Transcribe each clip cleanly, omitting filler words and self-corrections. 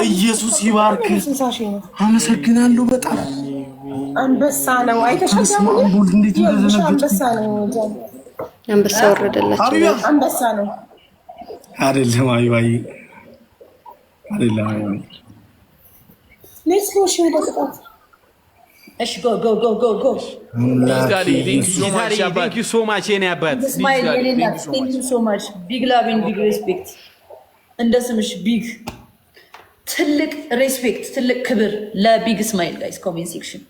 ኢየሱስ ይባርክ አመሰግናለሁ በጣም አንበሳ ነው አይተሻው እንዴት አንበሳ ነው አንበሳ ወረደላችሁ አንበሳ ነው አይደለም አይባይ አይደለም ሌትስ ጎ ሾው ደስታ እሺ go thank you so much የኔ አባት thank you so much big love and big respect እንደስምሽ ቢግ ትልቅ ሬስፔክት ትልቅ ክብር ለቢግ ስማይል ጋይስ ኮሜንት ሴክሽን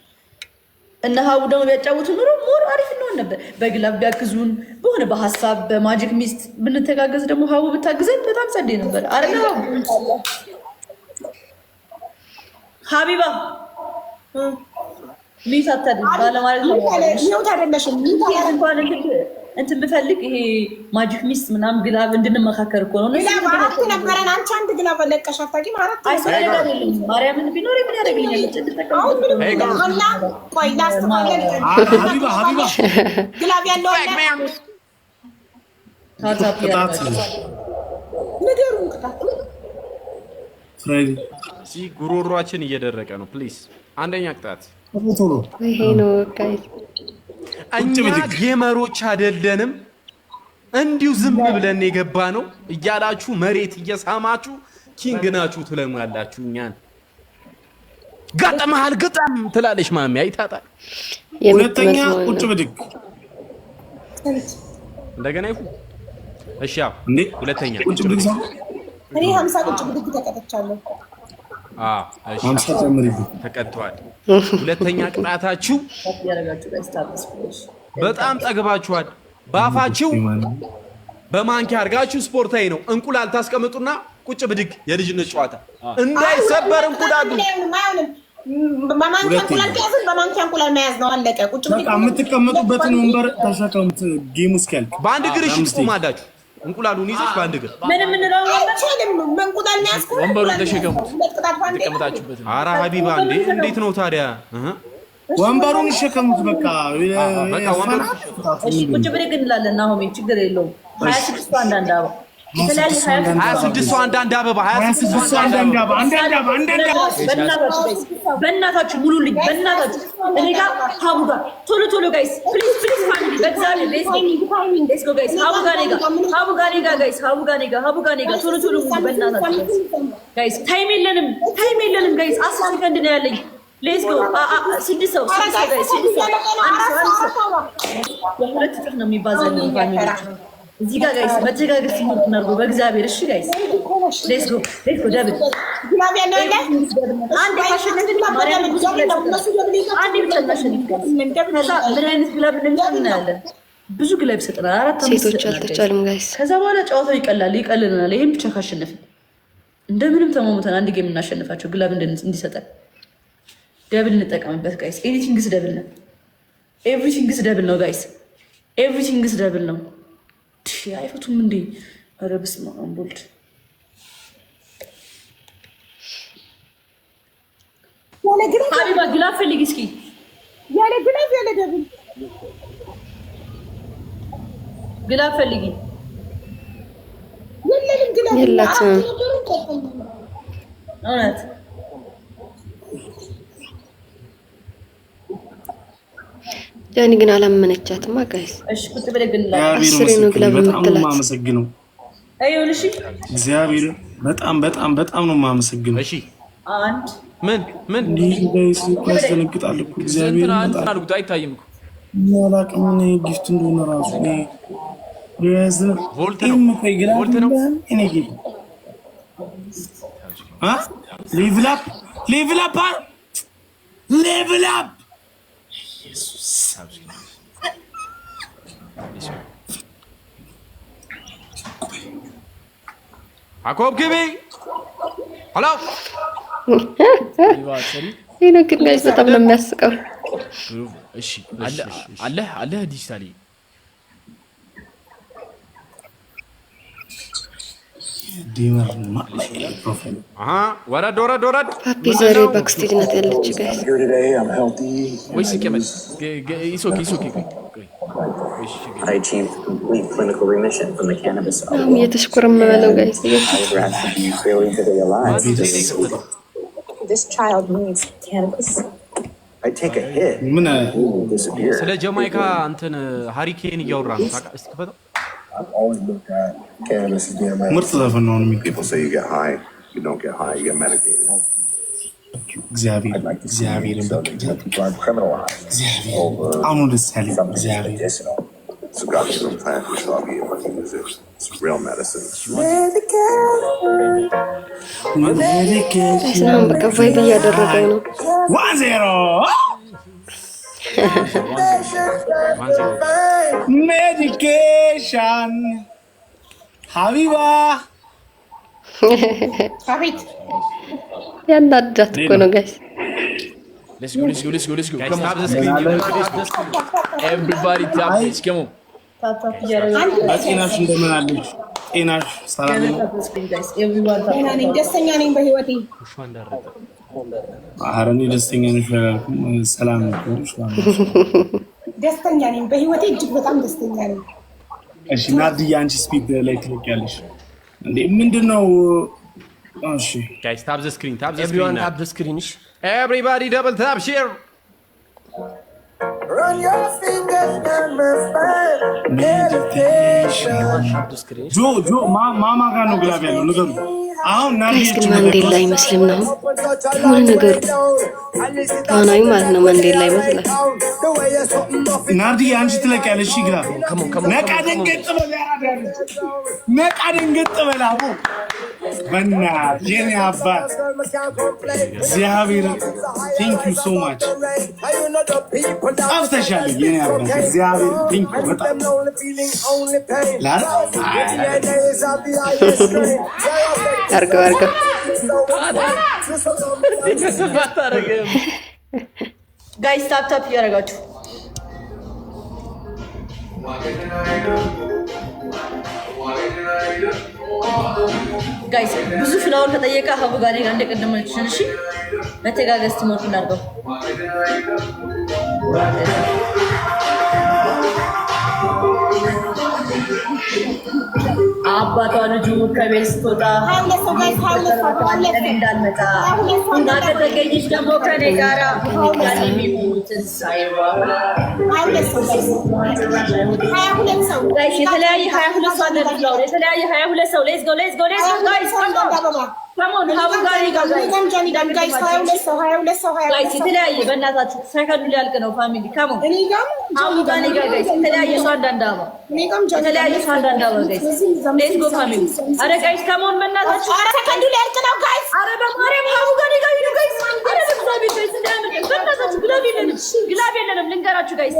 እና ሀቡ ደግሞ ቢያጫውቱ ኑሮ ሞር አሪፍ ነው ነበር በግላብ ቢያግዙን በሆነ በሐሳብ በማጂክ ሚስት ብንተጋገዝ ደግሞ ሀቡ ብታግዘን በጣም ጸዴ ነበር አይደል ሀቢባ ሚት አታድርግ ባለማለት ነው ታደለሽም እንኳን እንትን ብፈልግ ይሄ ማጂክ ሚስት ምናምን ግላብ እንድንመካከር እኮ ነው ግላብ አራት ነበረን አንቺ አንድ ግላብ ለቀሽ አታውቂም አራት ማርያምን ቢኖር ምን ያደርግልኛል ቆይ ሀቢባ ግላብ ያለው ነገሩን ቅጣት ጉሮሯችን እየደረቀ ነው ፕሊዝ አንደኛ ቅጣት ይሄ ነው ጋይስ እኛ ጌመሮች አይደለንም እንዲሁ ዝም ብለን የገባ ነው እያላችሁ መሬት እየሳማችሁ ኪንግ ናችሁ ትለማላችሁ እኛን ጋጠመሃል ግጠም ትላለች ማሚ አይታጣል ሁለተኛ ቁጭ ብድግ እንደገና ይሁን እሺ ያው ሁለተኛ ቁጭ ብድግ እኔ 50 ቁጭ ብድግ ተቀጥቻለሁ እሺ 50 ጨምሪ ተቀጥቷል ሁለተኛ ቅጣታችሁ በጣም ጠግባችኋል ባፋችሁ በማንኪያ አርጋችሁ ስፖርታዊ ነው እንቁላል ታስቀምጡና ቁጭ ብድግ የልጅነት ጨዋታ እንዳይሰበር እንቁላሉ በማንኪያ እንቁላል መያዝ ነው አለቀ ቁጭ ብድግ የምትቀመጡበትን ወንበር ተሸከሙት ጌሙ እስኪያልቅ በአንድ እግርሽ ትቆማላችሁ እንቁላሉን ይዘሽ በአንድ እግር ምን እንቁላል ነው ያስኩት ወንበሩን ተሸከሙት ተቀምጣችሁበት ኧረ ሀቢባ እንዴት ነው ታዲያ ወንበሩን ይሸከሙት በቃ ወንበሩ እሺ ቁጭ ብድግ እንላለን አሁን ችግር የለውም 26 አንዳንድ አበባ 26 አንዳንድ አበባ 26 አንዳንድ አበባ በእናታችሁ ሙሉልኝ በእናታችሁ እኔ ጋር ሀቡ ጋር ቶሎ ጋይስ ፕሊዝ ፋሚሊ በእግዚአብሔር ሌትስ ጎ ጋይስ ሀቡ ጋር ጋይስ ቶሎ ሙሉ በእናታችሁ ጋይስ ታይም የለንም ጋይስ 10 ሰከንድ ነው ያለኝ ሌትስ ጎ 6 ሰው ጋይስ 6 ሰው ሁለት ጥፍ ነው የሚባዛልኝ ፋሚሊ እዚህ ጋር ጋይስ መተጋገዝ ሲሞት እናርጎ በእግዚአብሔር እሺ ጋይስ ሌትስ ጎ ደብል ግላብ ያለው እንደ አንድ ካሸነፍ ማርያም አንድ ብቻ እናሸንፍ ከዛ ምን አይነት ግላብ እናያለን ብዙ ግላብ ይሰጠናል አራት አምስት ሴቶች አልተቻለም ጋይስ ከዛ በኋላ ጨዋታው ይቀልልናል ይሄን ብቻ ካሸነፍን እንደምንም ተማሙተን አንድ ጌም እናሸንፋቸው ግላብ እንዲሰጠን ደብል እንጠቀምበት ጋይስ ኤቭሪቲንግስ ደብል ነው ጋይስ ኤቭሪቲንግስ ደብል ነው አይፈቱም እንዴ ኧረ በስመ አብ ወልድ ሀቢባ ግላብ ፈልጊ እስኪ ያለ ግላብ ያለ ደብል ግላብ ፈልጊ የላትም እውነት ጃኒ ግን አላመነቻትማ ጋይስ እሺ ቁጭ ብለህ ግን አስሬ ነው ግላብ የምትላት ማመሰግነው አይውልሽ እግዚአብሔር በጣም ነው ማመሰግነው እሺ አንድ ምን ጋይስ ያስደነግጣል እኮ እግዚአብሔር እንትን አድርጉት አይታይም እኮ ያላቀም ነው ጊፍት እንደሆነ ራሱ ቮልት ነው እኔ ጊፍት ሌቭል አፕ አኮብ ግቢ ሄሎ ይሄ ነው ግን ጋይስ በጣም ነው የሚያስቀው እሺ አለ ዲጂታሊ ዲመር ወረድ ፓፒ ዛሬ ባክስቴጅ ናት ያለች ጋይስ ወይስ ይቀመጥ ኢሶኪ I achieved complete clinical remission from the cannabis. እየተሽኮረመመ guys. I was asked to be fairly today alive. This child needs cannabis. I take a hit. Disappear. ስለ ጃማይካ አንተን ሃሪኬን እያወራ ነው ታውቃለህ? I've always looked at cannabis as being medication. People say you get high, you don't get high, you get medicated. I'd like to see people are criminalized over something medicinal. It's a government plan for sure. I'll be able to use it. It's real medicine. ስናም በቃ ቫይብ እያደረገው ነው 1-0 ሜዲኬሽን ሀቢባ አቤት ያንዳዳት እኮ ነው ጋይስ Let's go. Come on. Everybody tap this. Come on. ጤናሽ እንደምን አለሽ? ጤናሽ ሰላም ነው? ደስተኛ ነኝ በህይወቴ። ኧረ እኔ ደስተኛ ነሽ አላልኩም። ሰላም ነው። ደስተኛ ነኝ በህይወቴ እጅግ በጣም ደስተኛ ነኝ። እሺ ናድዬ አንቺ ስፒድ ላይ ትለቂያለሽ እንዴ? ምንድነው? እሺ guys tap the screen. Everyone tap the screen. Everybody double tap share. Run your fingers down my spine. Meditation. ጆ ማማ ጋር ነው ግላብ ያለው ነገሩ። አሁን ናድዬ ግን ማንዴላ አይመስልም ነው ሆነ ነገሩ ታናይ ማለት ነው ማንዴላ ይመስላል ናድዬ አንቺ ትለቂያለሽ ግላብ ነቃ ደንገጥ በላ አቦ በእናትህ የኔ አባት እግዚአብሔር ቴንክ ዩ ሶ ማች አፍተሻል የኔ አባት እግዚአብሔር ቴንክ ዩ በጣም አርገው ጋይስ ታፕ እያደረጋችሁ ጋይስ ብዙ ፍላወር ከጠየቀ ሀቡ ጋር እኔ ጋር እንደቀደመችኝ እሺ መተጋገዝ ትሞቱ እናድርገው አባቷ ልጁ ከቤት ስትወጣ እንዳልመጣ እና ከተገኘች ደግሞ ከኔ ጋራ ያለ የሚሞትን ሳይዋ የተለያየ 22 ሰው እንደሚለው የተለያየ 22 ሰው ሌትስ ጎ ጋይስ ካሞን ሀቡ ጋር ጋይስ የተለያየ በእናታችሁ ሰከንዱ ሊያልቅ ነው ፋሚሊ ካሞን ሀቡ ጋር ጋይስ የተለያየ ሰው አንዳንድ አባ የተለያየ ሰው አንዳንድ አባ ጋይስ ሌትስ ጎ ፋሚሊ አረ ጋይስ ካሞን በእናታችሁ ኧረ ሰከንዱ ሊያልቅ ነው ጋይስ አረ በማርያም ሀቡ ጋር ጋይስ አረ በእግዚአብሔር ጋይስ እንደምን በእናታችሁ ግላብ የለንም ልንገራችሁ ጋይስ